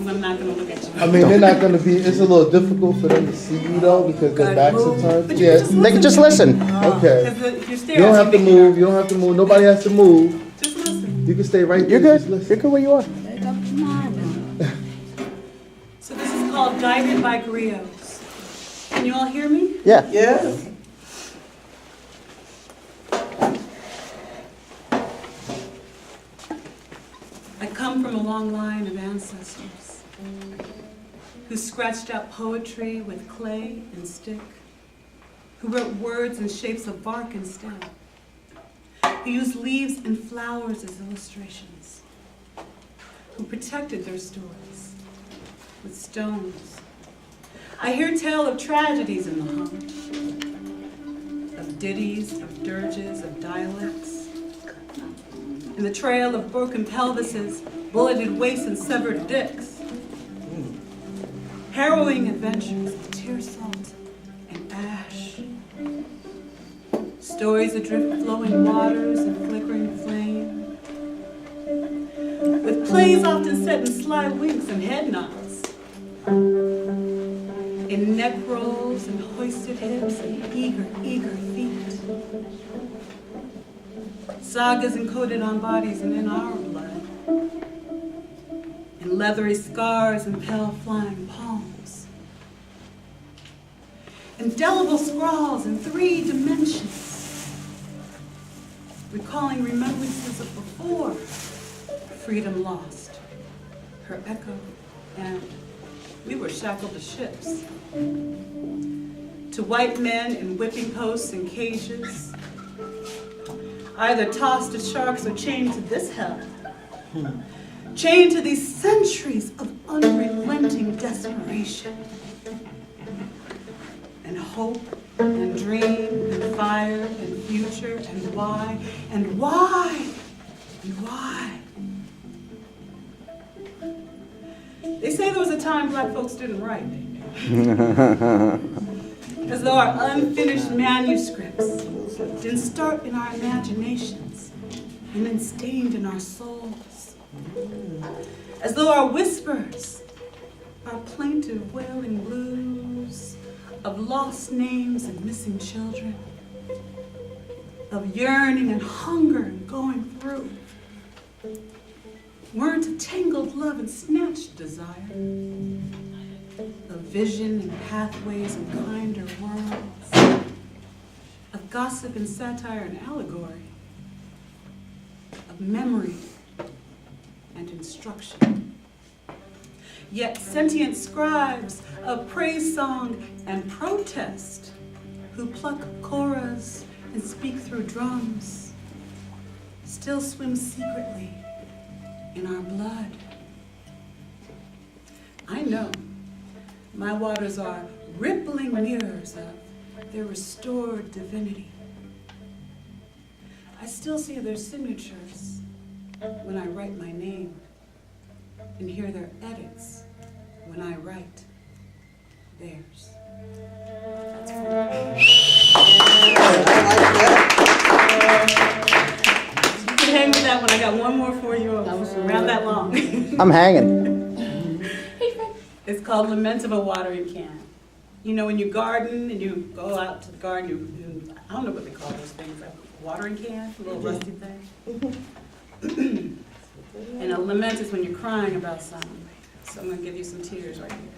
I'm not going to look at you. I mean, they're not gonna be, it's a little difficult for them to see you though, because their backs are turned. But you Yeah, can just listen. okay. Because if you stare You don't at have to move, you don't have to move, nobody has to move. Just listen. You can stay right there. You're good. just listen. You're good where you are. So this is called Guided by Griots. Can you all hear me? Yeah. Yes. I come from a long line of ancestors who scratched out poetry with clay and stick, who wrote words in shapes of bark and stem, who used leaves and flowers as illustrations, who protected their stories with stones. I hear tell of tragedies in the hum, of ditties, of dirges, of dialects, in the trail of broken pelvises, bulleted waists, and severed dicks. Harrowing adventures of tear salt and ash. Stories adrift flowing waters and flickering flame. With plays often set in sly winks and head nods. In neck rolls and hoisted hips and eager feet. Sagas encoded on bodies and in our blood. In leathery scars and pale flying palms. Indelible scrawls in 3 dimensions. Recalling remembrances of before freedom lost her echo, and we were shackled to ships. To white men in whipping posts and cages, either tossed to sharks or chained to this hell. Chained to these centuries of unrelenting desperation. And hope, and dream, and fire, and future, and why, and why, and why. They say there was a time black folks didn't write. As though our unfinished manuscripts didn't start in our imaginations and then stained in our souls. As though our whispers, our plaintive wailing blues of lost names and missing children, of yearning and hunger and going through, weren't a tangled love and snatched desire, of vision and pathways and kinder worlds, of gossip and satire and allegory, of memory and instruction. Yet sentient scribes of praise song and protest who pluck choras and speak through drums still swim secretly in our blood. I know my waters are rippling mirrors of their restored divinity. I still see their signatures when I write my name and hear their edits when I write theirs. That's for me. You can hang with that one. I got one more for you around that long. I'm hanging. It's called Lament of a Watering Can. You know, when you garden and you go out to the garden, you I don't know what they call those things, like a watering can, a little rusty thing. And a lament is when you're crying about something. So I'm going to give you some tears right here.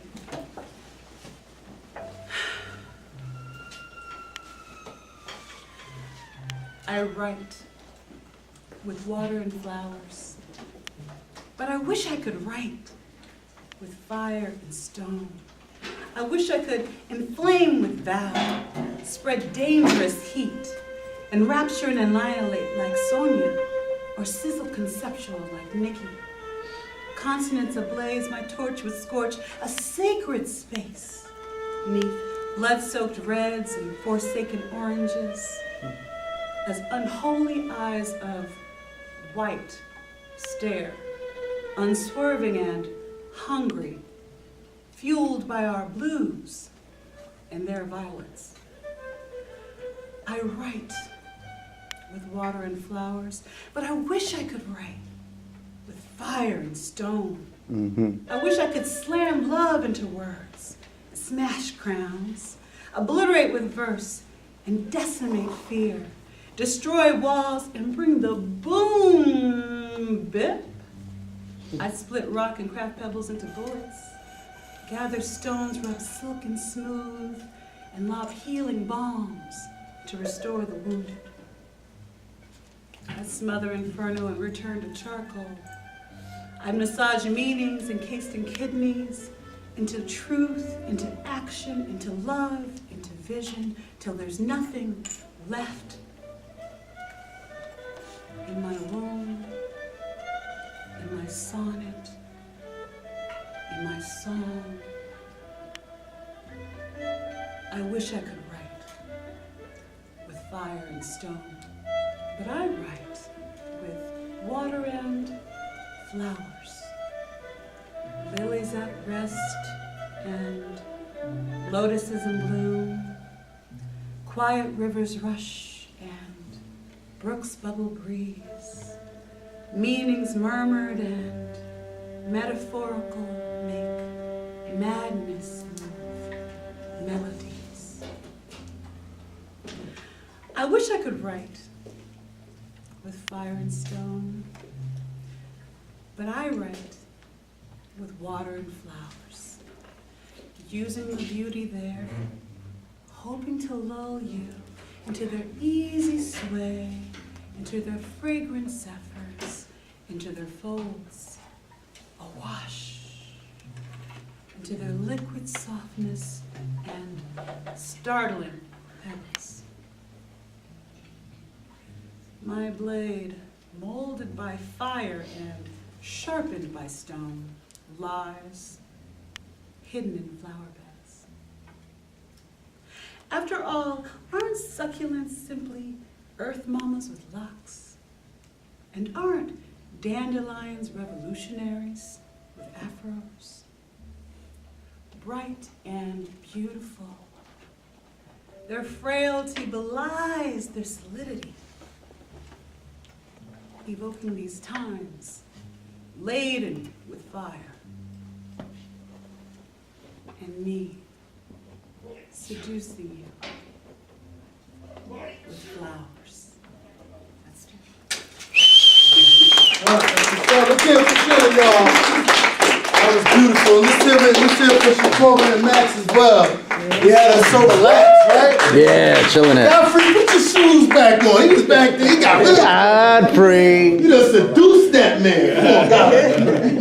I write with water and flowers, but I wish I could write with fire and stone. I wish I could inflame with vow, spread dangerous heat, enrapture and annihilate like Sonia, or sizzle conceptual like Nikki. Consonants ablaze, my torch would scorch a sacred space neath blood-soaked reds and forsaken oranges, as unholy eyes of white stare, unswerving and hungry, fueled by our blues and their violets. I write with water and flowers, but I wish I could write with fire and stone. I wish I could slam love into words, smash crowns, obliterate with verse, and decimate fear, destroy walls, and bring the boom bip. I split rock and craft pebbles into bullets, gather stones, rub silken smooth, and lob healing balms to restore the wounded. I smother inferno and return to charcoal. I massage meanings encased in kidneys, into truth, into action, into love, into vision, till there's nothing left in my womb, in my sonnet, in my song. I wish I could write with fire and stone, but I write with water and flowers, lilies at rest and lotuses in bloom, quiet rivers rush and brooks bubble breeze, meanings murmured and metaphorical make madness move melodies. I wish I could write with fire and stone, but I write with water and flowers, using the beauty there, hoping to lull you into their easy sway, into their fragrant zephyrs, into their folds, awash, into their liquid softness and startling petals. My blade, molded by fire and sharpened by stone, lies hidden in flower beds. After all, aren't succulents simply earth mamas with locks? And aren't dandelions revolutionaries with afros? Bright and beautiful, their frailty belies their solidity, evoking these times laden with fire, and me seducing you with flowers. Let's do it. All right, let's hear it for Sheila, y'all. That was beautiful. Let's hear it for Shakola and Max as well. He had us so relaxed, right? Yeah, chilling it. Godfrey, put your shoes back on. He was back there. He got really. Godfrey. You done seduced that man. Come on, Godfrey.